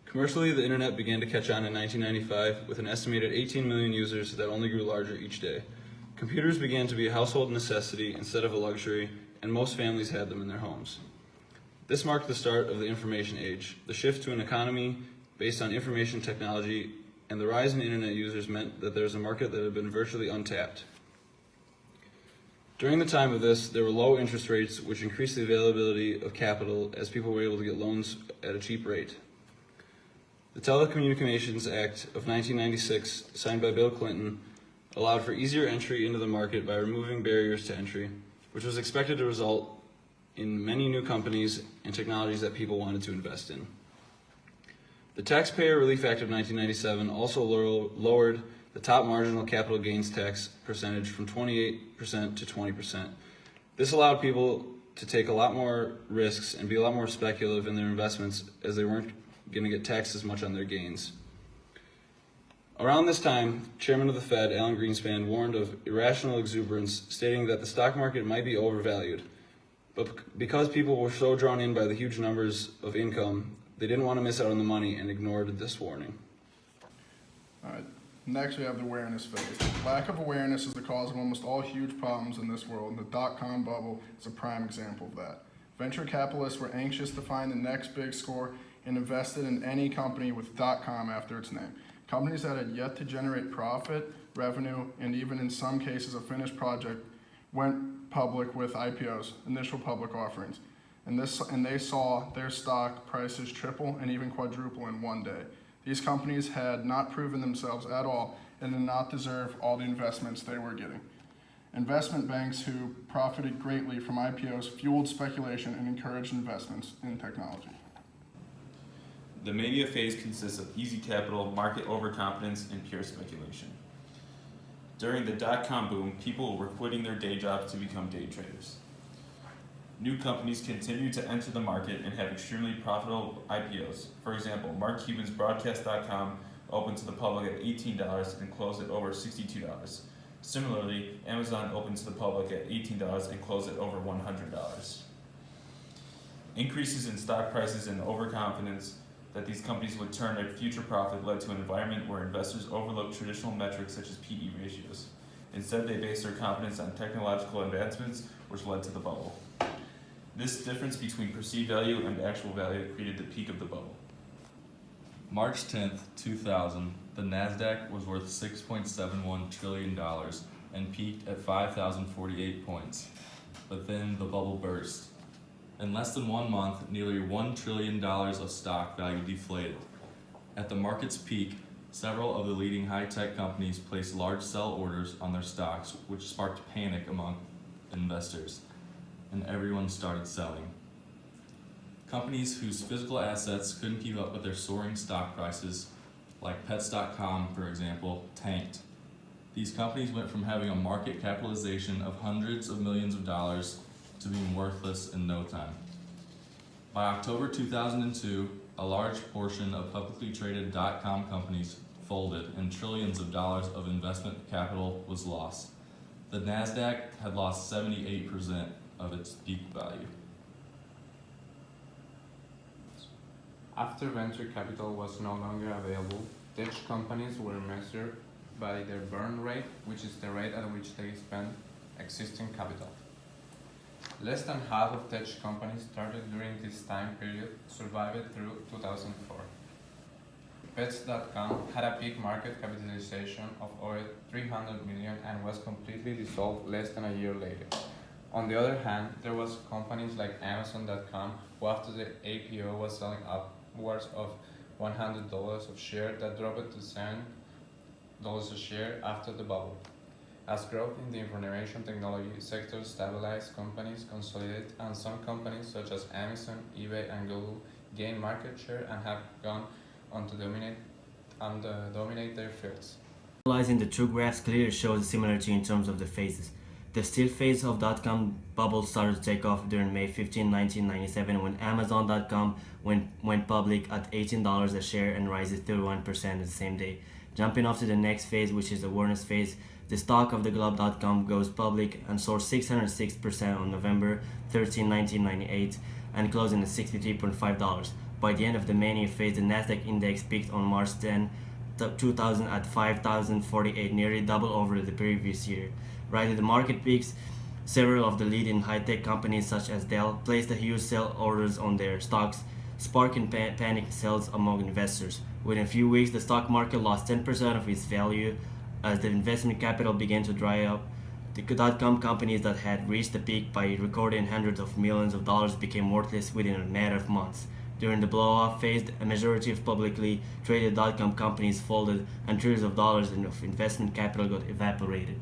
Commercially, the internet began to catch on in 1995 with an estimated 18 million users that only grew larger each day. Computers began to be a household necessity instead of a luxury, and most families had them in their homes. This marked the start of the information age. The shift to an economy based on information technology and the rise in internet users meant that there was a market that had been virtually untapped. During the time of this, there were low interest rates, which increased the availability of capital as people were able to get loans at a cheap rate. The Telecommunications Act of 1996, signed by Bill Clinton, allowed for easier entry into the market by removing barriers to entry, which was expected to result in many new companies and technologies that people wanted to invest in. The Taxpayer Relief Act of 1997 also lowered the top marginal capital gains tax percentage from 28% to 20%. This allowed people to take a lot more risks and be a lot more speculative in their investments, as they weren't going to get taxed as much on their gains. Around this time, Chairman of the Fed, Alan Greenspan, warned of irrational exuberance, stating that the stock market might be overvalued. But because people were so drawn in by the huge numbers of income, they didn't want to miss out on the money and ignored this warning. All right. Next, we have the awareness phase. Lack of awareness is the cause of almost all huge problems in this world, and the dot-com bubble is a prime example of that. Venture capitalists were anxious to find the next big score and invested in any company with .com after its name. Companies that had yet to generate profit, revenue, and even in some cases a finished project went public with IPOs, initial public offerings. And they saw their stock prices triple and even quadruple in one day. These companies had not proven themselves at all and did not deserve all the investments they were getting. Investment banks who profited greatly from IPOs fueled speculation and encouraged investments in technology. The mania phase consists of easy capital, market overconfidence, and pure speculation. During the dot-com boom, people were quitting their day jobs to become day traders. New companies continued to enter the market and have extremely profitable IPOs. For example, Mark Cuban's Broadcast.com opened to the public at $18 and closed at over $62. Similarly, Amazon opened to the public at $18 and closed at over $100. Increases in stock prices and overconfidence that these companies would turn their future profit led to an environment where investors overlooked traditional metrics such as PE ratios. Instead, they based their confidence on technological advancements, which led to the bubble. This difference between perceived value and actual value created the peak of the bubble. March 10th, 2000, the NASDAQ was worth $6.71 trillion and peaked at 5,048 points. But then the bubble burst. In less than 1 month, nearly $1 trillion of stock value deflated. At the market's peak, several of the leading high-tech companies placed large sell orders on their stocks, which sparked panic among investors, and everyone started selling. Companies whose physical assets couldn't keep up with their soaring stock prices, like Pets.com, for example, tanked. These companies went from having a market capitalization of hundreds of millions of dollars to being worthless in no time. By October 2002, a large portion of publicly traded .com companies folded and trillions of dollars of investment capital was lost. The NASDAQ had lost 78% of its peak value. After venture capital was no longer available, tech companies were measured by their burn rate, which is the rate at which they spend existing capital. Less than half of tech companies started during this time period survived through 2004. Pets.com had a peak market capitalization of over 300 million and was completely dissolved less than a year later. On the other hand, there was companies like Amazon.com who after the IPO was selling upwards of $100 of share that dropped to $7 a share after the bubble. As growth in the information technology sector stabilized, companies consolidated, and some companies such as Amazon, eBay, and Google gained market share and have gone on to dominate their fields. Analyzing the two graphs clearly shows a similarity in terms of the phases. The still phase of .com bubble started to take off during May 15, 1997 when Amazon.com went public at $18 a share and rises 31% the same day. Jumping off to the next phase, which is the awareness phase, the stock of the Globe.com goes public and soared 606% on November 13, 1998 and closing at $63.5. By the end of the mania phase, the Nasdaq index peaked on March 10, 2000 at 5,048, nearly double over the previous year. Right at the market peaks, several of the leading high-tech companies such as Dell placed a huge sell orders on their stocks, sparking panic sells among investors. Within a few weeks, the stock market lost 10% of its value as the investment capital began to dry up. The dot-com companies that had reached the peak by recording hundreds of millions of dollars became worthless within a matter of months. During the blow-off phase, a majority of publicly traded dot-com companies folded and trillions of dollars of investment capital got evaporated.